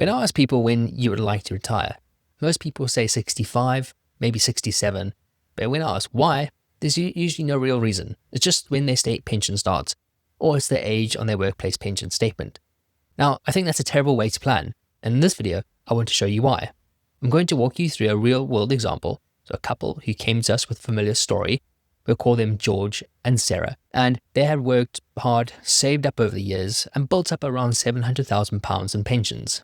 When I ask people when you would like to retire, most people say 65, maybe 67. But when I ask why, there's usually no real reason. It's just when their state pension starts, or it's their age on their workplace pension statement. Now, I think that's a terrible way to plan. And in this video, I want to show you why. I'm going to walk you through a real world example. So a couple who came to us with a familiar story. We'll call them George and Sarah. And they had worked hard, saved up over the years, and built up around £700,000 in pensions.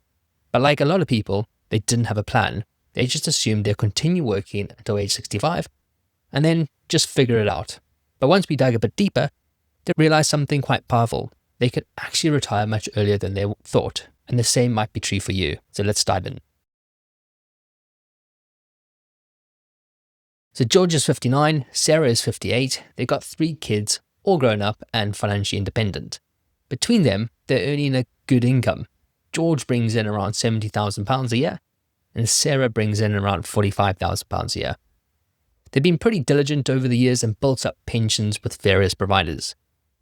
But like a lot of people, they didn't have a plan. They just assumed they'll continue working until age 65 and then just figure it out. But once we dug a bit deeper, they realized something quite powerful. They could actually retire much earlier than they thought. And the same might be true for you. So let's dive in. So George is 59, Sarah is 58. They've got 3 kids, all grown up and financially independent. Between them, they're earning a good income. George brings in around £70,000 a year, and Sarah brings in around £45,000 a year. They've been pretty diligent over the years and built up pensions with various providers.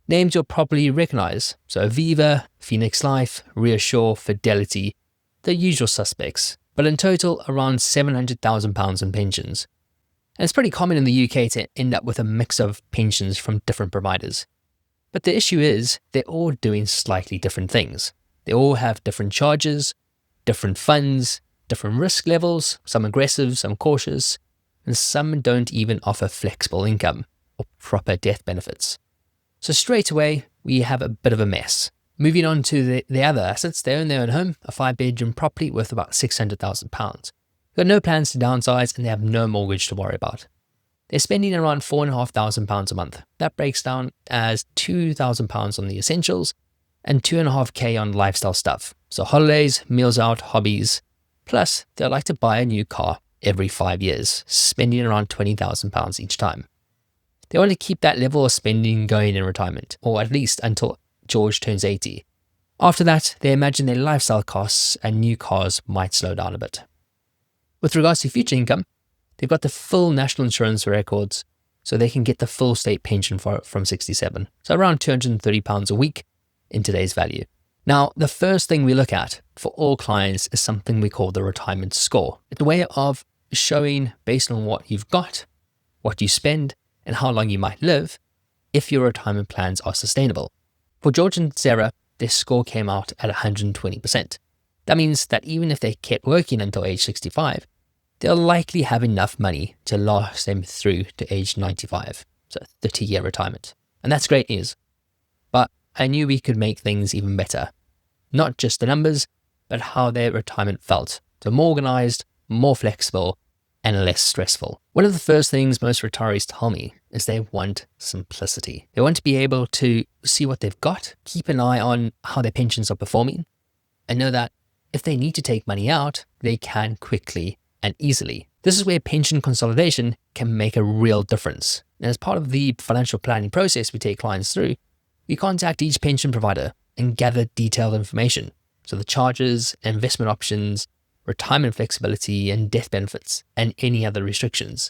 Names you'll probably recognize, so Aviva, Phoenix Life, Reassure, Fidelity, the usual suspects, but in total around £700,000 in pensions. And it's pretty common in the UK to end up with a mix of pensions from different providers. But the issue is they're all doing slightly different things. They all have different charges, different funds, different risk levels, some aggressive, some cautious, and some don't even offer flexible income or proper death benefits. So straight away, we have a bit of a mess. Moving on to the other assets, they own their own home, a 5-bedroom property worth about £600,000. They've got no plans to downsize and they have no mortgage to worry about. They're spending around £4,500 a month. That breaks down as £2,000 on the essentials and £2,500 on lifestyle stuff. So holidays, meals out, hobbies. Plus, they'd like to buy a new car every 5 years, spending around £20,000 each time. They want to keep that level of spending going in retirement, or at least until George turns 80. After that, they imagine their lifestyle costs and new cars might slow down a bit. With regards to future income, they've got the full national insurance records, so they can get the full state pension from 67. So around £230 a week in today's value. Now, the first thing we look at for all clients is something we call the retirement score. It's a way of showing, based on what you've got, what you spend, and how long you might live, if your retirement plans are sustainable. For George and Sarah, their score came out at 120%. That means that even if they kept working until age 65, they'll likely have enough money to last them through to age 95, so 30-year retirement. And that's great news. But I knew we could make things even better. Not just the numbers, but how their retirement felt. So more organized, more flexible, and less stressful. One of the first things most retirees tell me is they want simplicity. They want to be able to see what they've got, keep an eye on how their pensions are performing, and know that if they need to take money out, they can quickly and easily. This is where pension consolidation can make a real difference. And as part of the financial planning process we take clients through, we contact each pension provider and gather detailed information. So the charges, investment options, retirement flexibility, and death benefits, and any other restrictions.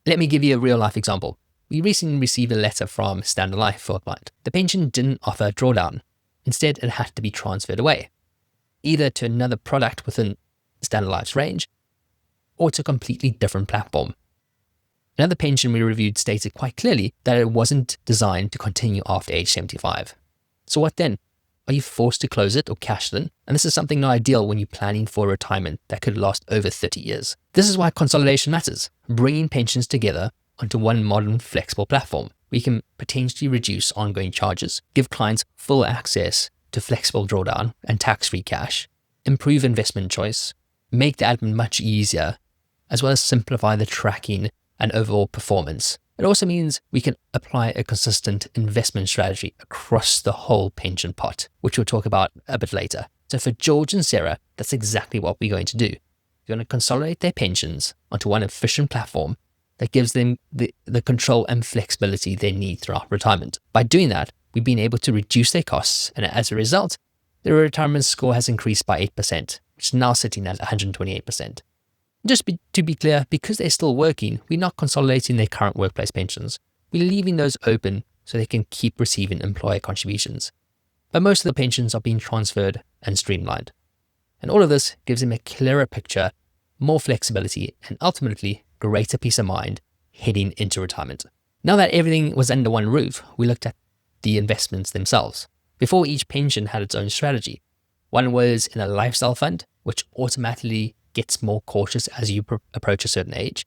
Let me give you a real life example. We recently received a letter from Standard Life for a client. The pension didn't offer a drawdown. Instead, it had to be transferred away, either to another product within Standard Life's range, or to a completely different platform. Another pension we reviewed stated quite clearly that it wasn't designed to continue after age 75. So what then? Are you forced to close it or cash it in? And this is something not ideal when you're planning for a retirement that could last over 30 years. This is why consolidation matters, bringing pensions together onto one modern flexible platform. We can potentially reduce ongoing charges, give clients full access to flexible drawdown and tax-free cash, improve investment choice, make the admin much easier, as well as simplify the tracking and overall performance. It also means we can apply a consistent investment strategy across the whole pension pot, which we'll talk about a bit later. So for George and Sarah, that's exactly what we're going to do. We're going to consolidate their pensions onto one efficient platform that gives them the control and flexibility they need throughout retirement. By doing that, we've been able to reduce their costs, and as a result, their retirement score has increased by 8%, which is now sitting at 128%. Just to be clear, because they're still working, we're not consolidating their current workplace pensions. We're leaving those open so they can keep receiving employer contributions. But most of the pensions are being transferred and streamlined. And all of this gives him a clearer picture, more flexibility, and ultimately greater peace of mind heading into retirement. Now that everything was under one roof, we looked at the investments themselves. Before, each pension had its own strategy. One was in a lifestyle fund, which automatically gets more cautious as you approach a certain age.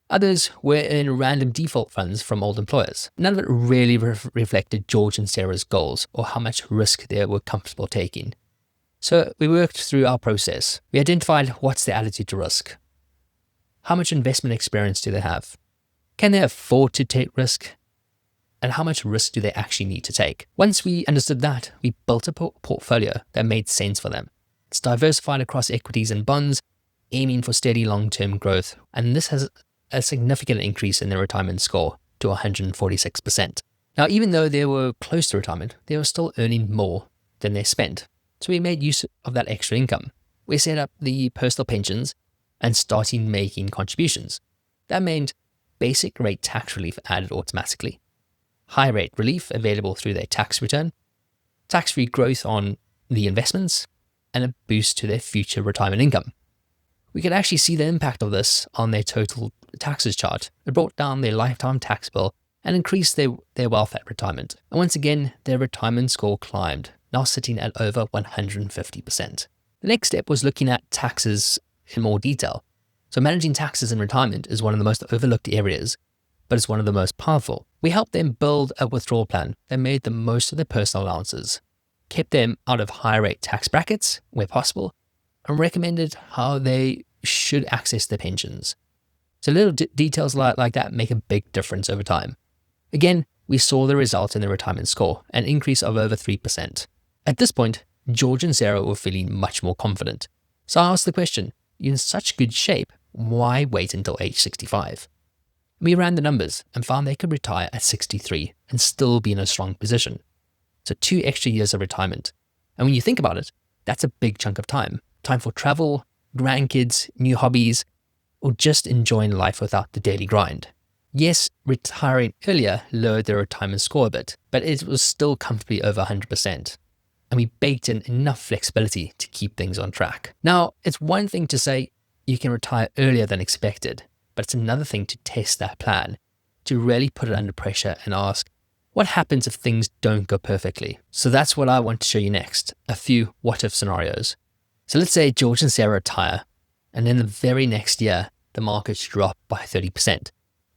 Others were in random default funds from old employers. None of it really reflected George and Sarah's goals or how much risk they were comfortable taking. So we worked through our process. We identified what's their attitude to risk. How much investment experience do they have? Can they afford to take risk? And how much risk do they actually need to take? Once we understood that, we built a portfolio that made sense for them. It's diversified across equities and bonds, aiming for steady long-term growth. And this has a significant increase in their retirement score to 146%. Now, even though they were close to retirement, they were still earning more than they spent. So we made use of that extra income. We set up the personal pensions and started making contributions. That meant basic rate tax relief added automatically, high rate relief available through their tax return, tax-free growth on the investments, and a boost to their future retirement income. We could actually see the impact of this on their total taxes chart. It brought down their lifetime tax bill and increased their wealth at retirement. And once again, their retirement score climbed, now sitting at over 150%. The next step was looking at taxes in more detail. So managing taxes in retirement is one of the most overlooked areas, but it's one of the most powerful. We helped them build a withdrawal plan that made the most of their personal allowances, kept them out of high rate tax brackets where possible, and recommended how they should access their pensions. So little details like that make a big difference over time. Again, we saw the result in the retirement score, an increase of over 3%. At this point, George and Sarah were feeling much more confident. So I asked the question, you're in such good shape, why wait until age 65? We ran the numbers and found they could retire at 63 and still be in a strong position. So 2 extra years of retirement. And when you think about it, that's a big chunk of time. Time for travel, grandkids, new hobbies, or just enjoying life without the daily grind. Yes, retiring earlier lowered their retirement score a bit, but it was still comfortably over 100%. And we baked in enough flexibility to keep things on track. Now, it's one thing to say you can retire earlier than expected, but it's another thing to test that plan, to really put it under pressure and ask, what happens if things don't go perfectly? So that's what I want to show you next, a few what-if scenarios. So let's say George and Sarah retire, and then the very next year, the markets drop by 30%.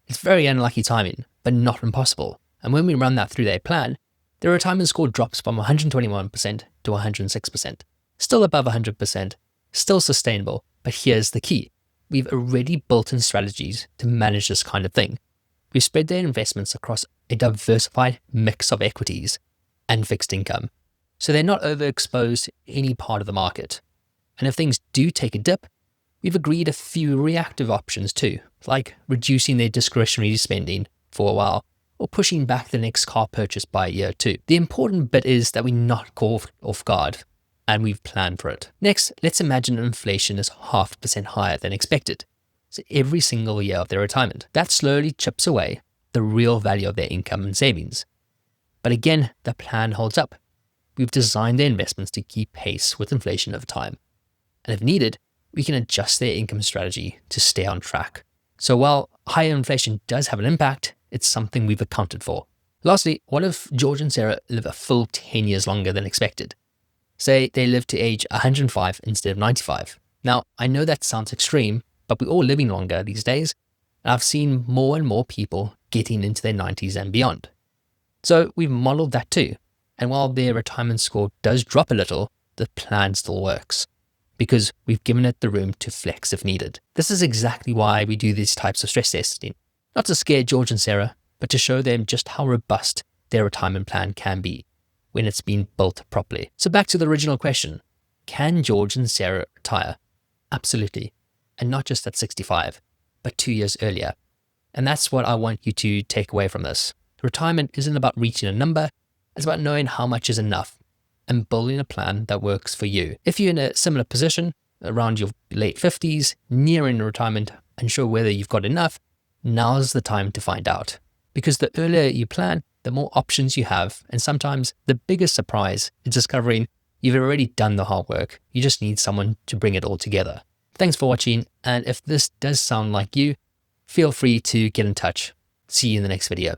It's very unlucky timing, but not impossible. And when we run that through their plan, their retirement score drops from 121% to 106%. Still above 100%, still sustainable, but here's the key. We've already built in strategies to manage this kind of thing. We've spread their investments across a diversified mix of equities and fixed income, so they're not overexposed to any part of the market. And if things do take a dip, we've agreed a few reactive options too, like reducing their discretionary spending for a while, or pushing back the next car purchase by a year or two. The important bit is that we're not caught off guard, and we've planned for it. Next, let's imagine inflation is 0.5% higher than expected. So every single year of their retirement, that slowly chips away the real value of their income and savings. But again, the plan holds up. We've designed their investments to keep pace with inflation over time. And if needed, we can adjust their income strategy to stay on track. So while higher inflation does have an impact, it's something we've accounted for. Lastly, what if George and Sarah live a full 10 years longer than expected? Say they live to age 105 instead of 95. Now, I know that sounds extreme, but we're all living longer these days, and I've seen more and more people getting into their 90s and beyond. So we've modeled that too. And while their retirement score does drop a little, the plan still works, because we've given it the room to flex if needed. This is exactly why we do these types of stress testing. Not to scare George and Sarah, but to show them just how robust their retirement plan can be when it's been built properly. So back to the original question, can George and Sarah retire? Absolutely. And not just at 65, but 2 years earlier. And that's what I want you to take away from this. Retirement isn't about reaching a number, it's about knowing how much is enough and building a plan that works for you. If you're in a similar position, around your late 50s, nearing retirement, unsure whether you've got enough, now's the time to find out. Because the earlier you plan, the more options you have, and sometimes the biggest surprise is discovering You've already done the hard work. You just need someone to bring it all together. Thanks for watching, and if this does sound like you, feel free to get in touch. See you in the next video.